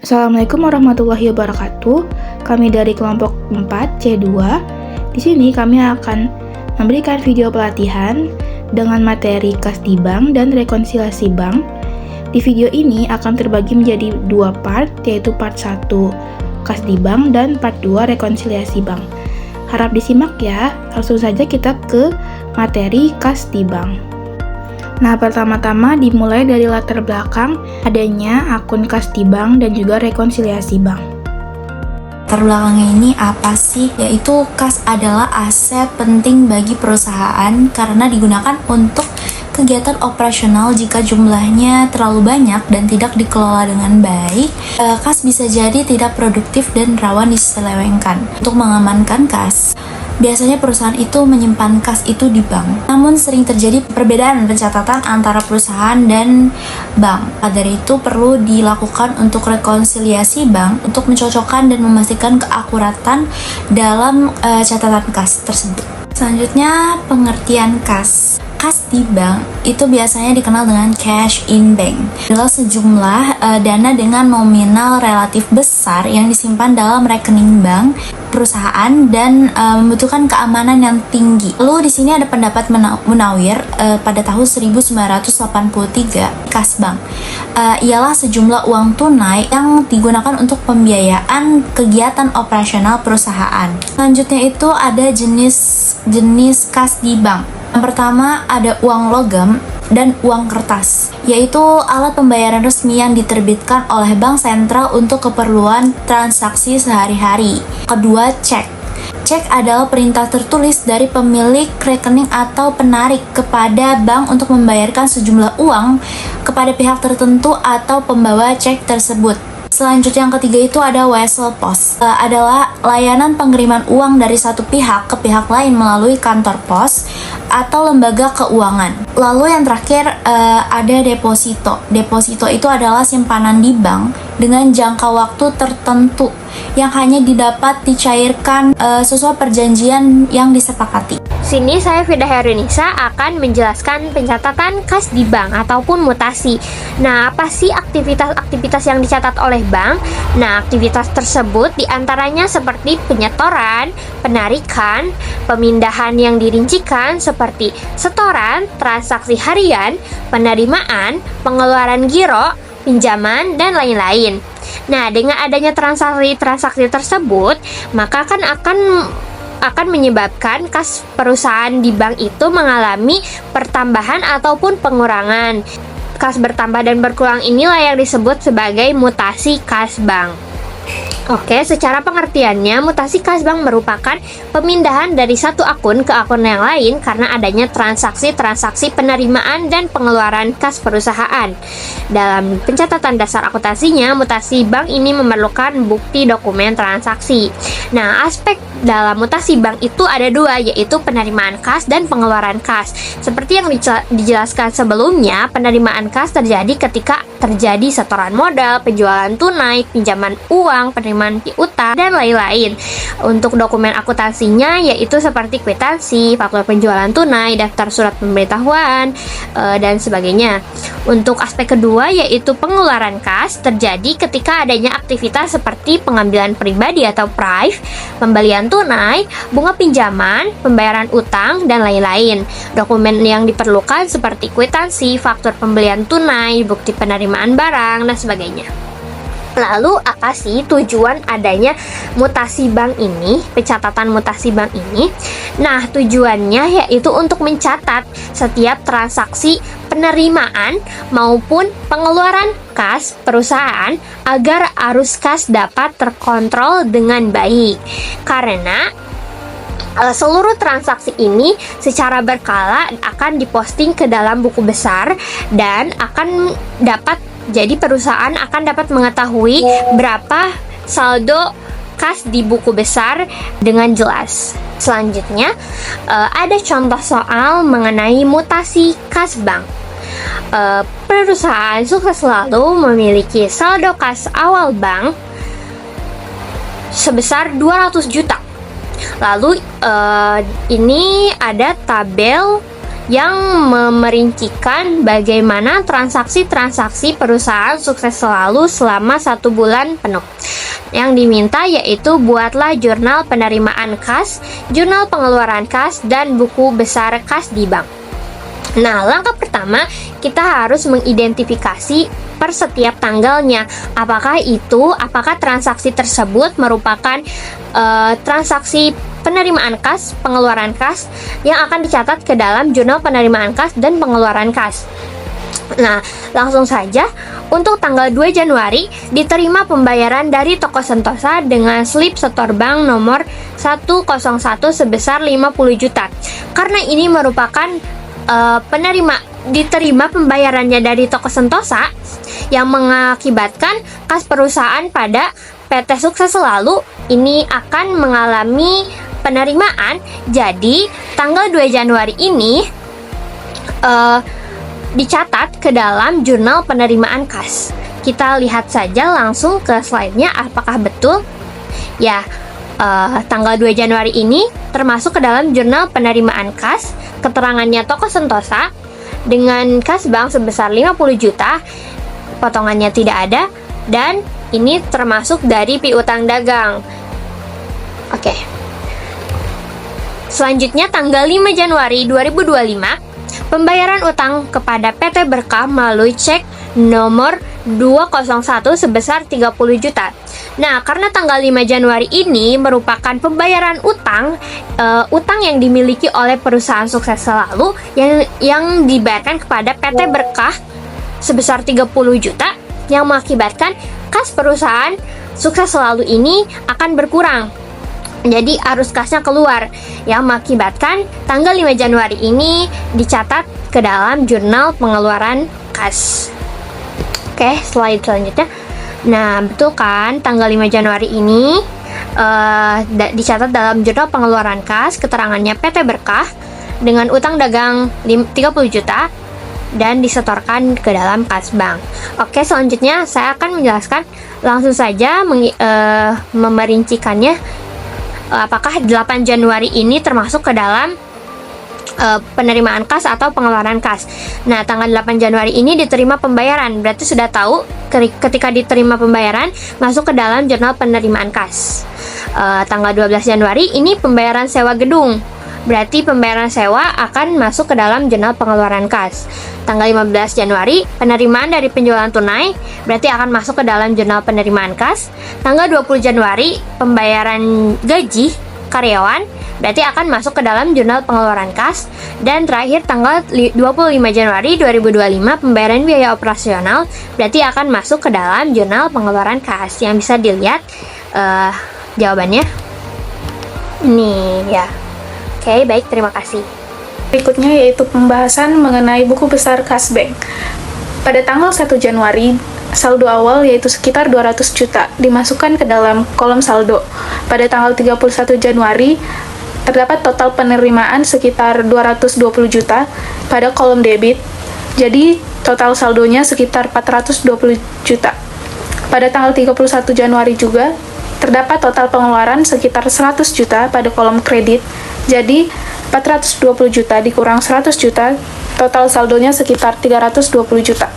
Assalamualaikum warahmatullahi wabarakatuh. Kami dari kelompok 4 C2. Di sini kami akan memberikan video pelatihan dengan materi kas di bank dan rekonsiliasi bank. Di video ini akan terbagi menjadi dua part, yaitu part 1 kas di bank dan part 2 rekonsiliasi bank. Harap disimak ya. Langsung saja kita ke materi kas di bank. Nah, pertama-tama dimulai dari latar belakang adanya akun kas di bank dan juga rekonsiliasi bank. Latar belakangnya ini apa sih? Yaitu kas adalah aset penting bagi perusahaan karena digunakan untuk kegiatan operasional. Jika jumlahnya terlalu banyak dan tidak dikelola dengan baik, kas bisa jadi tidak produktif dan rawan diselewengkan. Untuk mengamankan kas, biasanya perusahaan itu menyimpan kas itu di bank. Namun sering terjadi perbedaan pencatatan antara perusahaan dan bank. Dari itu perlu dilakukan untuk rekonsiliasi bank untuk mencocokkan dan memastikan keakuratan dalam catatan kas tersebut. Selanjutnya, pengertian kas. Kas di bank itu biasanya dikenal dengan cash in bank. Adalah sejumlah dana dengan nominal relatif besar yang disimpan dalam rekening bank perusahaan dan membutuhkan keamanan yang tinggi. Lalu di sini ada pendapat Munawir pada tahun 1983, kas bank ialah sejumlah uang tunai yang digunakan untuk pembiayaan kegiatan operasional perusahaan. Selanjutnya itu ada jenis kas di bank. Yang pertama ada uang logam dan uang kertas, yaitu alat pembayaran resmi yang diterbitkan oleh bank sentral untuk keperluan transaksi sehari-hari. Kedua, cek. Cek adalah perintah tertulis dari pemilik rekening atau penarik kepada bank untuk membayarkan sejumlah uang kepada pihak tertentu atau pembawa cek tersebut. Selanjutnya yang ketiga itu ada wesel pos, adalah layanan pengiriman uang dari satu pihak ke pihak lain melalui kantor pos atau lembaga keuangan. Lalu yang terakhir ada deposito. Deposito itu adalah simpanan di bank dengan jangka waktu tertentu yang hanya dapat dicairkan sesuai perjanjian yang disepakati. Sini saya Fida Herunisa akan menjelaskan pencatatan kas di bank ataupun mutasi. Nah, apa sih aktivitas-aktivitas yang dicatat oleh bank? Nah, aktivitas tersebut diantaranya seperti penyetoran, penarikan, pemindahan yang dirincikan seperti setoran, transaksi harian, penerimaan, pengeluaran giro, pinjaman, dan lain-lain. Nah, dengan adanya transaksi tersebut, maka akan menyebabkan kas perusahaan di bank itu mengalami pertambahan ataupun pengurangan. Kas bertambah dan berkurang inilah yang disebut sebagai mutasi kas bank. Oke, secara pengertiannya, mutasi kas bank merupakan pemindahan dari satu akun ke akun yang lain karena adanya transaksi penerimaan dan pengeluaran kas perusahaan. Dalam pencatatan dasar akuntansinya, mutasi bank ini memerlukan bukti dokumen transaksi. Nah, aspek dalam mutasi bank itu ada dua, yaitu penerimaan kas dan pengeluaran kas. Seperti yang dijelaskan sebelumnya, penerimaan kas terjadi ketika terjadi setoran modal, penjualan tunai, pinjaman uang, penerimaan piutang, dan lain-lain. Untuk dokumen akuntansinya yaitu seperti kwitansi, faktur penjualan tunai, daftar surat pemberitahuan, dan sebagainya. Untuk aspek kedua yaitu pengeluaran kas terjadi ketika adanya aktivitas seperti pengambilan pribadi atau prive, pembelian tunai, bunga pinjaman, pembayaran utang, dan lain-lain. Dokumen yang diperlukan seperti kwitansi, faktur pembelian tunai, bukti penerimaan barang, dan sebagainya. Lalu apa sih tujuan adanya mutasi bank ini, pencatatan mutasi bank ini? Nah, tujuannya yaitu untuk mencatat setiap transaksi penerimaan maupun pengeluaran kas perusahaan agar arus kas dapat terkontrol dengan baik. Karena seluruh transaksi ini secara berkala akan diposting ke dalam buku besar dan akan dapat, jadi perusahaan akan dapat mengetahui berapa saldo kas di buku besar dengan jelas. Selanjutnya ada contoh soal mengenai mutasi kas bank. Perusahaan sukses selalu memiliki saldo kas awal bank sebesar 200 juta. Lalu ini ada tabel yang memerincikan bagaimana transaksi-transaksi perusahaan sukses selalu selama 1 bulan penuh. Yang diminta yaitu buatlah jurnal penerimaan kas, jurnal pengeluaran kas, dan buku besar kas di bank. Nah, langkah pertama kita harus mengidentifikasi per setiap tanggalnya. Apakah transaksi tersebut merupakan transaksi penerimaan kas, pengeluaran kas yang akan dicatat ke dalam jurnal penerimaan kas dan pengeluaran kas. Nah, langsung saja untuk tanggal 2 Januari diterima pembayaran dari toko Sentosa dengan slip setor bank nomor 101 sebesar 50 juta. Karena ini merupakan diterima pembayarannya dari toko Sentosa yang mengakibatkan kas perusahaan pada PT Sukses Selalu ini akan mengalami penerimaan. Jadi, tanggal 2 Januari ini dicatat ke dalam jurnal penerimaan kas. Kita lihat saja langsung ke slide-nya apakah betul. Ya, tanggal 2 Januari ini termasuk ke dalam jurnal penerimaan kas. Keterangannya toko Sentosa dengan kas bank sebesar 50 juta, potongannya tidak ada, dan ini termasuk dari piutang dagang. Oke. Selanjutnya tanggal 5 Januari 2025, pembayaran utang kepada PT Berkah melalui cek nomor 201 sebesar 30 juta. Nah, karena tanggal 5 Januari ini merupakan pembayaran utang yang dimiliki oleh perusahaan Sukses Selalu yang dibayarkan kepada PT Berkah sebesar 30 juta yang mengakibatkan kas perusahaan Sukses Selalu ini akan berkurang. Jadi arus kasnya keluar yang mengakibatkan tanggal 5 Januari ini dicatat ke dalam jurnal pengeluaran kas. Oke, slide selanjutnya. Nah, betul kan tanggal 5 Januari ini dicatat dalam jurnal pengeluaran kas, keterangannya PT Berkah dengan utang dagang 30 juta dan disetorkan ke dalam kas bank. Oke, selanjutnya saya akan menjelaskan langsung saja memerincikannya. Apakah 8 Januari ini termasuk ke dalam penerimaan kas atau pengeluaran kas. Nah, tanggal 8 Januari ini diterima pembayaran. Berarti sudah tahu ketika diterima pembayaran masuk ke dalam jurnal penerimaan kas. Tanggal 12 Januari ini pembayaran sewa gedung. Berarti pembayaran sewa akan masuk ke dalam jurnal pengeluaran kas. Tanggal 15 Januari, penerimaan dari penjualan tunai berarti akan masuk ke dalam jurnal penerimaan kas. Tanggal 20 Januari, pembayaran gaji karyawan berarti akan masuk ke dalam jurnal pengeluaran kas. Dan terakhir tanggal 25 Januari 2025, pembayaran biaya operasional berarti akan masuk ke dalam jurnal pengeluaran kas. Yang bisa dilihat jawabannya ini ya. Oke, baik, terima kasih. Berikutnya yaitu pembahasan mengenai buku besar kas bank. Pada tanggal 1 Januari, saldo awal yaitu sekitar 200 juta dimasukkan ke dalam kolom saldo. Pada tanggal 31 Januari, terdapat total penerimaan sekitar 220 juta pada kolom debit. Jadi, total saldonya sekitar 420 juta. Pada tanggal 31 Januari juga, terdapat total pengeluaran sekitar 100 juta pada kolom kredit. Jadi, 420 juta dikurang 100 juta, total saldonya sekitar 320 juta.